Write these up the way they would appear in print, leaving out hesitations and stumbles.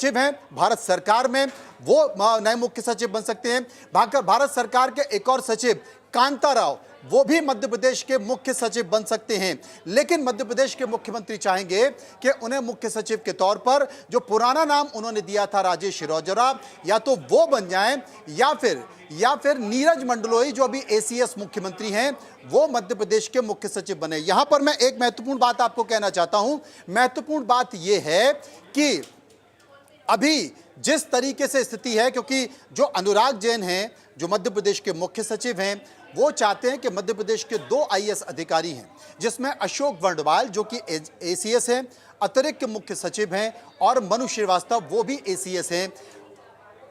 सचिव हैं भारत सरकार में, वो नए मुख्य सचिव बन सकते हैं। भारत सरकार के एक और सचिव कांता राव, वो भी मध्य प्रदेश के मुख्य सचिव बन सकते हैं। लेकिन मध्य प्रदेश के मुख्यमंत्री चाहेंगे कि उन्हें मुख्य सचिव के तौर पर जो पुराना नाम उन्होंने दिया था राजेश राजौरा, या तो वो बन जाएं या फिर नीरज मंडलोई जो अभी एसीएस मुख्यमंत्री हैं वो मध्य प्रदेश के मुख्य सचिव बने। यहां पर मैं एक महत्वपूर्ण बात आपको कहना चाहता हूं। महत्वपूर्ण बात यह है कि अभी जिस तरीके से स्थिति है, क्योंकि जो अनुराग जैन हैं जो मध्य प्रदेश के मुख्य सचिव हैं, वो चाहते हैं कि मध्य प्रदेश के 2 आईएएस अधिकारी हैं, जिसमें अशोक वर्णवाल जो कि एसीएस हैं, अतिरिक्त मुख्य सचिव हैं, और मनु श्रीवास्तव वो भी एसीएस हैं।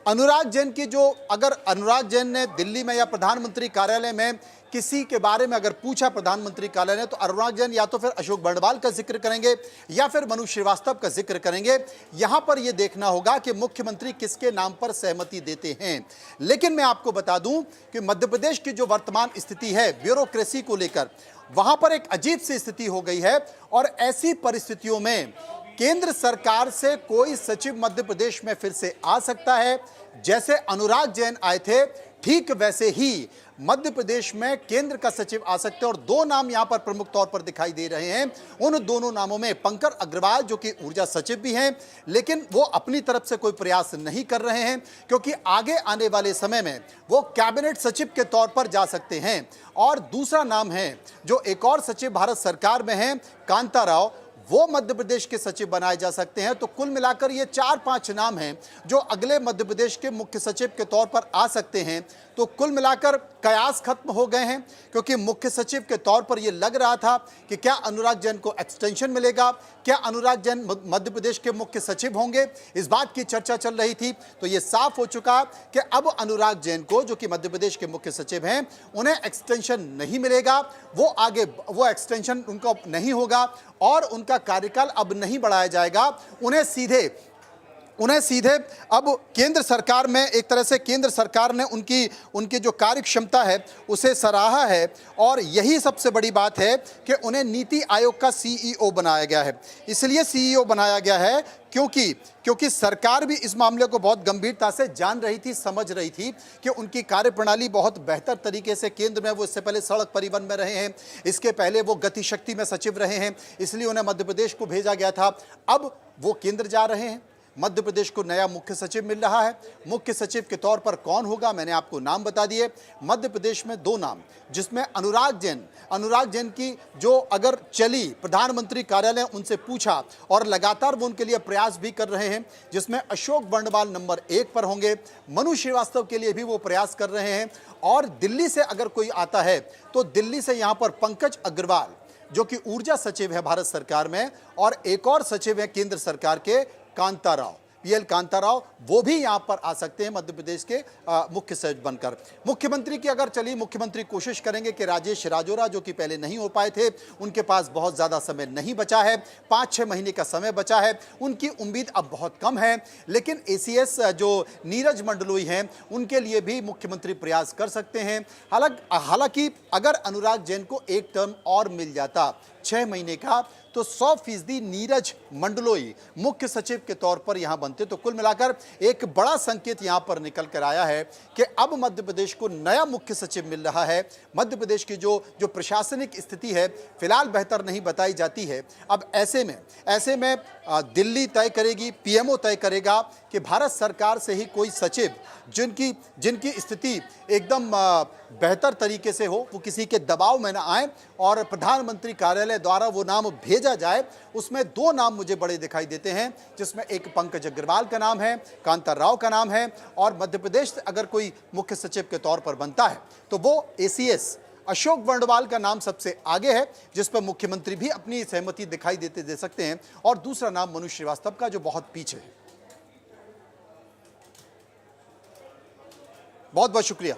अनुराग जैन की जो, अगर अनुराग जैन ने दिल्ली में या प्रधानमंत्री कार्यालय में किसी के बारे में अगर पूछा प्रधानमंत्री कार्यालय ने, तो अनुराग जैन या तो फिर अशोक वर्णवाल का जिक्र करेंगे या फिर मनु श्रीवास्तव का जिक्र करेंगे। यहां पर यह देखना होगा कि मुख्यमंत्री किसके नाम पर सहमति देते हैं। लेकिन मैं आपको बता दूं कि मध्य प्रदेश की जो वर्तमान स्थिति है ब्यूरोक्रेसी को लेकर, वहां पर एक अजीब सी स्थिति हो गई है, और ऐसी परिस्थितियों में केंद्र सरकार से कोई सचिव मध्य प्रदेश में फिर से आ सकता है। जैसे अनुराग जैन आए थे, ठीक वैसे ही मध्य प्रदेश में केंद्र का सचिव आ सकते हैं। और 2 नाम यहां पर प्रमुख तौर पर दिखाई दे रहे हैं। उन दोनों नामों में पंकज अग्रवाल जो कि ऊर्जा सचिव भी हैं, लेकिन वो अपनी तरफ से कोई प्रयास नहीं कर रहे हैं, क्योंकि आगे आने वाले समय में वो कैबिनेट सचिव के तौर पर जा सकते हैं। और दूसरा नाम है जो एक और सचिव भारत सरकार में है, कांता राव, वो मध्य प्रदेश के सचिव बनाए जा सकते हैं। तो कुल मिलाकर ये 4-5 नाम हैं जो अगले मध्य प्रदेश के मुख्य सचिव के तौर पर आ सकते हैं। तो कुल मिलाकर कयास खत्म हो गए हैं, क्योंकि मुख्य सचिव के तौर पर यह लग रहा था कि क्या अनुराग जैन को एक्सटेंशन मिलेगा, क्या अनुराग जैन मध्य प्रदेश के मुख्य सचिव होंगे, इस बात की चर्चा चल रही थी। तो यह साफ हो चुका कि अब अनुराग जैन को, जो कि मध्य प्रदेश के मुख्य सचिव हैं, उन्हें एक्सटेंशन नहीं मिलेगा। वो एक्सटेंशन उनको नहीं होगा और उनका कार्यकाल अब नहीं बढ़ाया जाएगा। उन्हें सीधे अब केंद्र सरकार में, एक तरह से केंद्र सरकार ने उनकी जो कार्य क्षमता है उसे सराहा है। और यही सबसे बड़ी बात है कि उन्हें नीति आयोग का सीईओ बनाया गया है। इसलिए सीईओ बनाया गया है क्योंकि सरकार भी इस मामले को बहुत गंभीरता से जान रही थी, समझ रही थी कि उनकी कार्यप्रणाली बहुत बेहतर तरीके से केंद्र में, वो इससे पहले सड़क परिवहन में रहे हैं, इसके पहले वो गति शक्ति में सचिव रहे हैं, इसलिए उन्हें मध्य प्रदेश को भेजा गया था। अब वो केंद्र जा रहे हैं, मध्य प्रदेश को नया मुख्य सचिव मिल रहा है। मुख्य सचिव के तौर पर कौन होगा, मैंने आपको नाम बता दिए। मध्य प्रदेश में 2 नाम, जिसमें अनुराग जैन की जो अगर चली, प्रधानमंत्री कार्यालय उनसे पूछा और लगातार वो उनके लिए प्रयास भी कर रहे हैं, जिसमें अशोक वर्णवाल नंबर 1 पर होंगे। मनु श्रीवास्तव के लिए भी वो प्रयास कर रहे हैं। और दिल्ली से अगर कोई आता है तो दिल्ली से यहाँ पर पंकज अग्रवाल जो कि ऊर्जा सचिव है भारत सरकार में, और एक और सचिव है केंद्र सरकार के कांता राव, पीएल कांता राव, वो भी यहां पर आ सकते हैं मध्य प्रदेश के मुख्य सचिव बनकर। मुख्यमंत्री की अगर चली, मुख्यमंत्री कोशिश करेंगे कि राजेश राजौरा जो कि पहले नहीं हो पाए थे, उनके पास बहुत ज्यादा समय नहीं बचा है, 5-6 महीने का समय बचा है, उनकी उम्मीद अब बहुत कम है। लेकिन एसीएस जो नीरज मंडलोई हैं, उनके लिए भी मुख्यमंत्री प्रयास कर सकते हैं। हालांकि अगर अनुराग जैन को एक टर्म और मिल जाता 6 महीने का, तो 100% नीरज मंडलोई मुख्य सचिव के तौर पर यहां बनते। तो कुल मिलाकर एक बड़ा संकेत यहां पर निकल कर आया है कि अब मध्य प्रदेश को नया मुख्य सचिव मिल रहा है। मध्य प्रदेश की जो प्रशासनिक स्थिति है फिलहाल बेहतर नहीं बताई जाती है। अब ऐसे में दिल्ली तय करेगी, पीएमओ तय करेगा कि भारत सरकार से ही कोई सचिव जिनकी स्थिति एकदम बेहतर तरीके से हो, वो किसी के दबाव में ना आए और प्रधानमंत्री कार्यालय द्वारा वो नाम भेजा जाए। उसमें 2 नाम मुझे बड़े दिखाई देते हैं, जिसमें एक पंकज अग्रवाल का नाम है, कांता राव का नाम है, और मध्य प्रदेश अगर कोई मुख्य सचिव के तौर पर बनता है तो वो एसीएस अशोक वर्णवाल का नाम सबसे आगे है, जिस पर मुख्यमंत्री भी अपनी सहमति दिखाई दे सकते हैं, और दूसरा नाम मनु श्रीवास्तव का जो बहुत पीछे है। बहुत बहुत शुक्रिया।